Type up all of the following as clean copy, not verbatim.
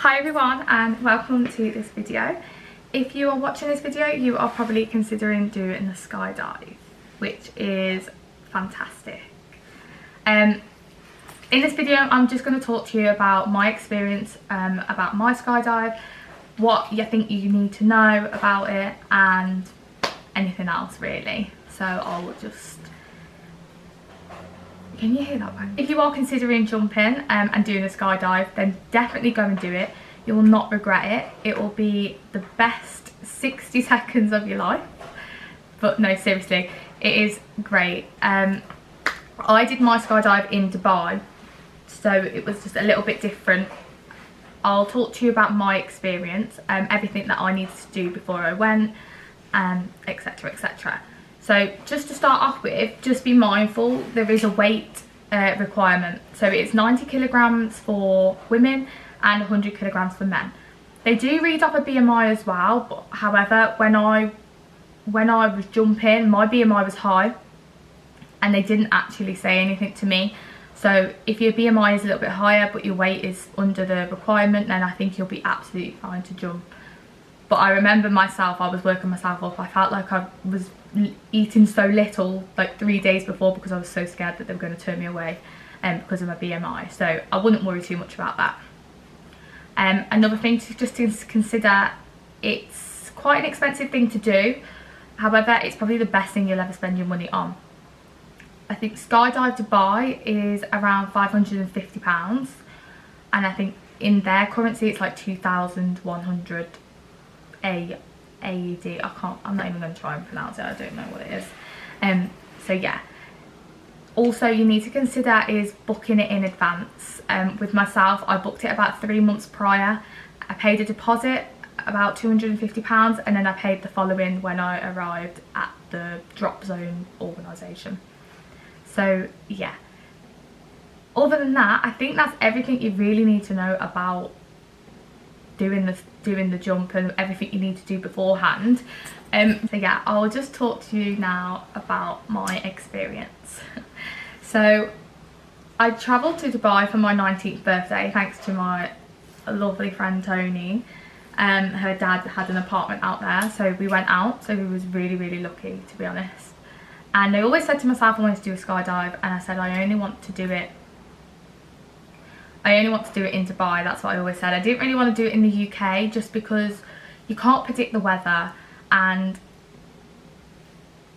Hi everyone and welcome to this video. If you are watching this video, you are probably considering doing the skydive, which is fantastic. In this video I'm just going to talk to you about my experience about my skydive, what I think you need to know about it, and anything else really. So I'll just... Can you hear that bang? If you are considering jumping and doing a skydive, then definitely go and do it. You will not regret it. It will be the best 60 seconds of your life. But no, seriously, it is great. I did my skydive in Dubai, so it was just a little bit different. I'll talk to you about my experience, everything that I needed to do before I went, etc, etc. So just to start off with, just be mindful there is a weight requirement. So it's 90 kilograms for women and 100 kilograms for men. They do read off a BMI as well, but however, when I was jumping, my BMI was high and they didn't actually say anything to me. So if your BMI is a little bit higher but your weight is under the requirement, then I think you'll be absolutely fine to jump. But I remember myself, I was working myself up. I felt like I was eating so little like 3 days before because I was so scared that they were going to turn me away because of my BMI. So I wouldn't worry too much about that. Another thing to just consider, it's quite an expensive thing to do. However, it's probably the best thing you'll ever spend your money on. I think Skydive Dubai is around £550, and I think in their currency it's like 2,100 AED. I'm not even going to try and pronounce it, I don't know what it is. So yeah. Also, you need to consider is booking it in advance. With myself, I booked it about 3 months prior. I paid a deposit, about £250, and then I paid the following when I arrived at the drop zone organisation. So yeah. Other than that, I think that's everything you really need to know about doing the jump and everything you need to do beforehand. So yeah, I'll just talk to you now about my experience. So I travelled to Dubai for my 19th birthday thanks to my lovely friend Tony. Her dad had an apartment out there, so we went out. So we was really lucky, to be honest. And I always said to myself I wanted to do a skydive, and I said I only want to do it in Dubai. That's what I always said. I didn't really want to do it in the UK just because you can't predict the weather, and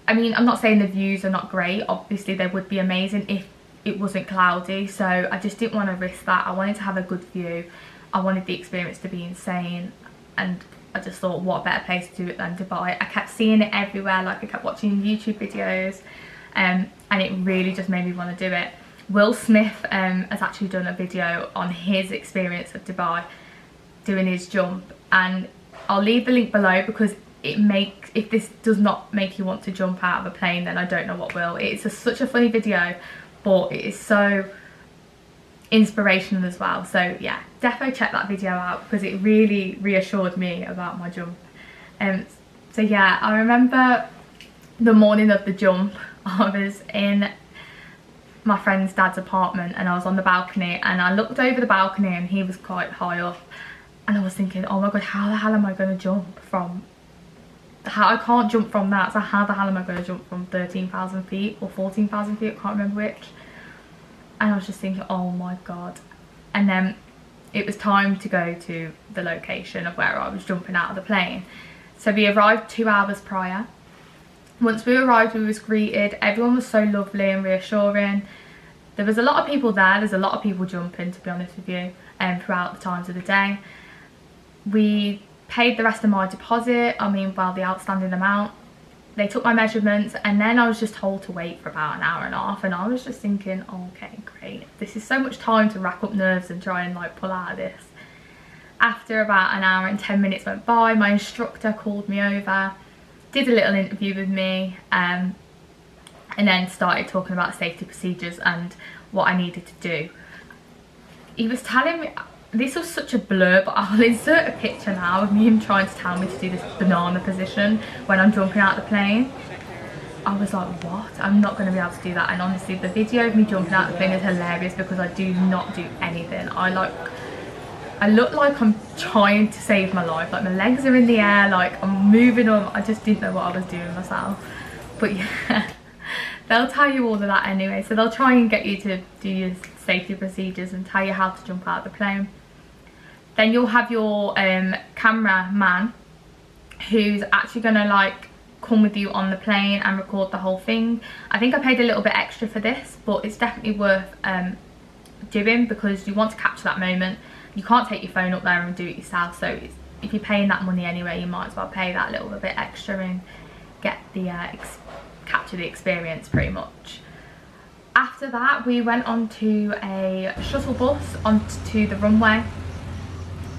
I mean, I'm not saying the views are not great. Obviously they would be amazing if it wasn't cloudy, so I just didn't want to risk that. I wanted to have a good view. I wanted the experience to be insane, and I just thought what better place to do it than Dubai. I kept seeing it everywhere, like I kept watching YouTube videos, and it really just made me want to do it. Will Smith has actually done a video on his experience of Dubai doing his jump, and I'll leave the link below because if this does not make you want to jump out of a plane, then I don't know what will. It's such a funny video, but it is so inspirational as well. So yeah, definitely check that video out because it really reassured me about my jump. So yeah, I remember the morning of the jump, I was in my friend's dad's apartment and I was on the balcony, and I looked over the balcony and he was quite high up, and I was thinking, oh my god, how the hell am I going to jump from... I can't jump from that, so how the hell am I going to jump from 13,000 feet or 14,000 feet, I can't remember which. And I was just thinking, oh my god. And then it was time to go to the location of where I was jumping out of the plane. So we arrived 2 hours prior. Once we arrived, we was greeted. Everyone was so lovely and reassuring. There was a lot of people there. There's a lot of people jumping, to be honest with you, throughout the times of the day. We paid the rest of my deposit, the outstanding amount. They took my measurements, and then I was just told to wait for about an hour and a half, and I was just thinking, oh, okay, great. This is so much time to rack up nerves and try and like pull out of this. After about an hour and 10 minutes went by, my instructor called me over, did a little interview with me, and then started talking about safety procedures and what I needed to do. He was telling me, this was such a blur, but I'll insert a picture now of him trying to tell me to do this banana position when I'm jumping out of the plane. I was like, what? I'm not going to be able to do that. And honestly, the video of me jumping out of the plane is hilarious because I do not do anything. I look like I'm trying to save my life, like my legs are in the air, like I'm moving on. I just didn't know what I was doing myself. But yeah, they'll tell you all of that anyway. So they'll try and get you to do your safety procedures and tell you how to jump out of the plane. Then you'll have your cameraman who's actually gonna like come with you on the plane and record the whole thing. I think I paid a little bit extra for this, but it's definitely worth doing, because you want to capture that moment. You can't take your phone up there and do it yourself, so if you're paying that money anyway, you might as well pay that little bit extra and get the capture the experience pretty much. After that, we went on to a shuttle bus onto the runway,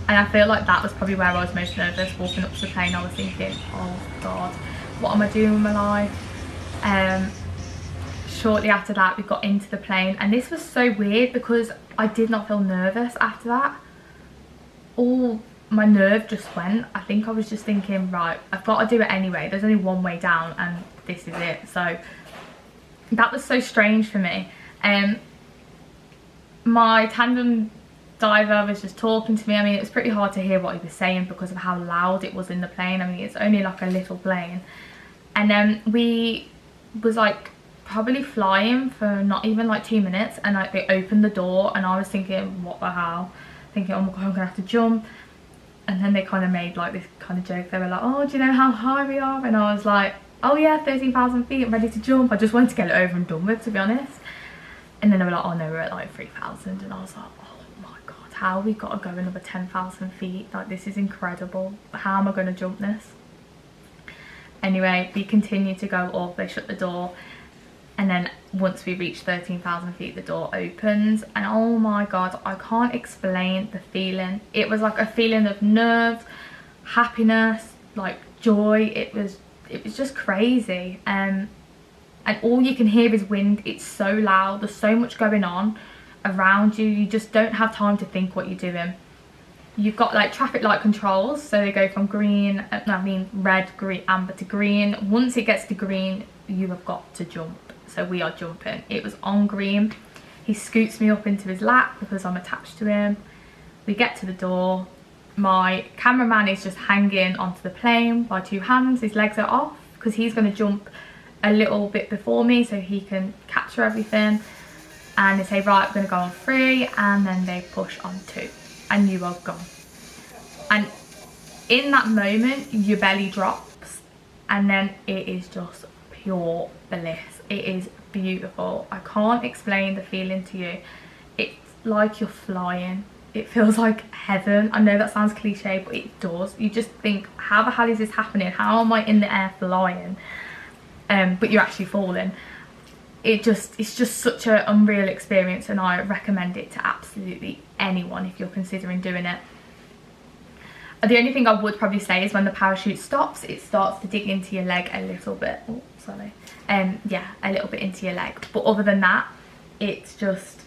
and I feel like that was probably where I was most nervous. Walking up to the plane, I was thinking, oh god, what am I doing with my life? Shortly after that, we got into the plane, and this was so weird because I did not feel nervous after that. All my nerve just went. I think I was just thinking, right, I've got to do it anyway. There's only one way down and this is it. So that was so strange for me. My tandem diver was just talking to me. I mean, it was pretty hard to hear what he was saying because of how loud it was in the plane. I mean, it's only like a little plane. And then we was like probably flying for not even like 2 minutes, and like they opened the door and I was thinking, what the hell? Thinking, oh my god, I'm gonna have to jump. And then they kind of made like this kind of joke. They were like, oh, do you know how high we are? And I was like, oh yeah, 13,000 feet, I'm ready to jump. I just wanted to get it over and done with, to be honest. And then they were like, oh no, we're at like 3,000. And I was like, oh my god, how we got to go another 10,000 feet? Like, this is incredible. How am I going to jump this? Anyway, we continued to go up. They shut the door. And then once we reach 13,000 feet, the door opens, and oh my god, I can't explain the feeling. It was like a feeling of nerves, happiness, like joy. It was just crazy. And all you can hear is wind. It's so loud. There's so much going on around you. You just don't have time to think what you're doing. You've got like traffic light controls, so they go from green, red, green, amber to green. Once it gets to green, you have got to jump. So we are jumping. It was on green. He scoots me up into his lap because I'm attached to him. We get to the door. My cameraman is just hanging onto the plane by 2 hands. His legs are off because he's going to jump a little bit before me so he can capture everything. And they say, right, we're going to go on 3, and then they push on 2, and you are gone. And in that moment, your belly drops, and then it is just pure bliss. It is beautiful. I can't explain the feeling to you. It's like you're flying. It feels like heaven. I know that sounds cliche, but it does. You just think, how the hell is this happening? How am I in the air flying? But you're actually falling. It's just such an unreal experience, and I recommend it to absolutely anyone if you're considering doing it. The only thing I would probably say is when the parachute stops, it starts to dig into your leg a little bit. Oh, sorry. Yeah, a little bit into your leg. But other than that, it's just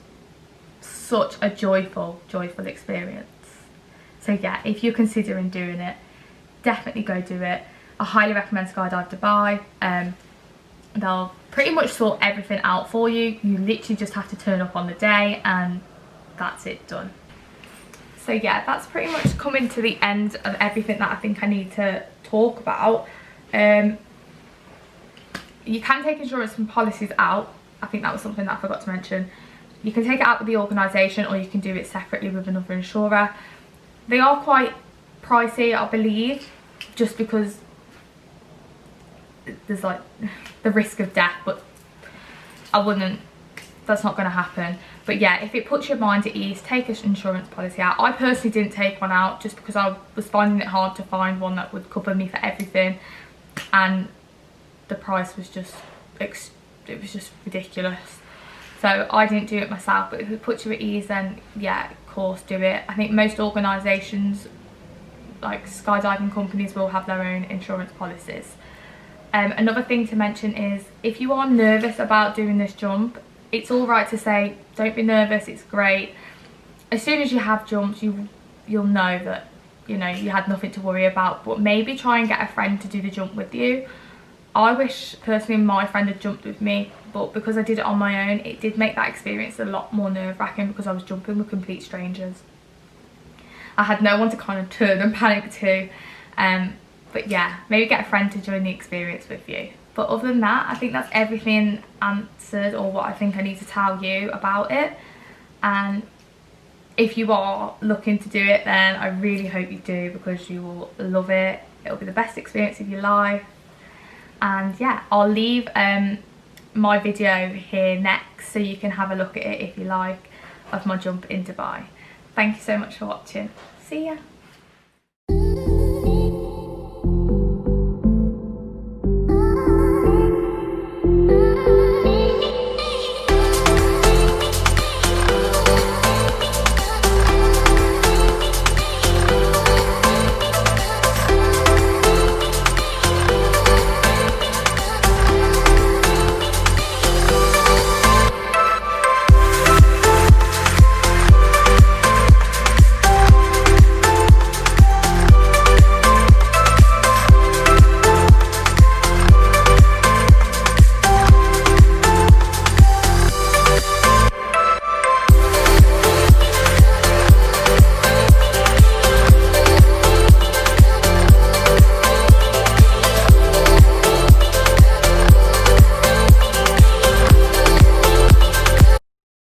such a joyful experience. So yeah, if you're considering doing it, definitely go do it. I highly recommend Skydive Dubai. They'll pretty much sort everything out for you. You literally just have to turn up on the day, and that's it, done. So yeah, that's pretty much coming to the end of everything that I think I need to talk about. You can take insurance from policies out. I think that was something that I forgot to mention. You can take it out with the organisation, or you can do it separately with another insurer. They are quite pricey, I believe, just because there's like the risk of death, but that's not going to happen. But yeah, if it puts your mind at ease, take an insurance policy out. I personally didn't take one out just because I was finding it hard to find one that would cover me for everything, and the price was just ridiculous. So I didn't do it myself. But if it puts you at ease, then yeah, of course do it. I think most organisations, like skydiving companies, will have their own insurance policies. Another thing to mention is, if you are nervous about doing this jump, it's all right to say, don't be nervous, it's great. As soon as you have jumped, you'll know that, you know, you had nothing to worry about. But maybe try and get a friend to do the jump with you. I wish personally my friend had jumped with me, but because I did it on my own, it did make that experience a lot more nerve-wracking because I was jumping with complete strangers. I had no one to kind of turn and panic to. But yeah, maybe get a friend to join the experience with you. But other than that, I think that's everything answered, or what I think I need to tell you about it. And if you are looking to do it, then I really hope you do, because you will love it. It'll be the best experience of your life. And yeah, I'll leave my video here next so you can have a look at it if you like, of my jump in Dubai. Thank you so much for watching. See ya.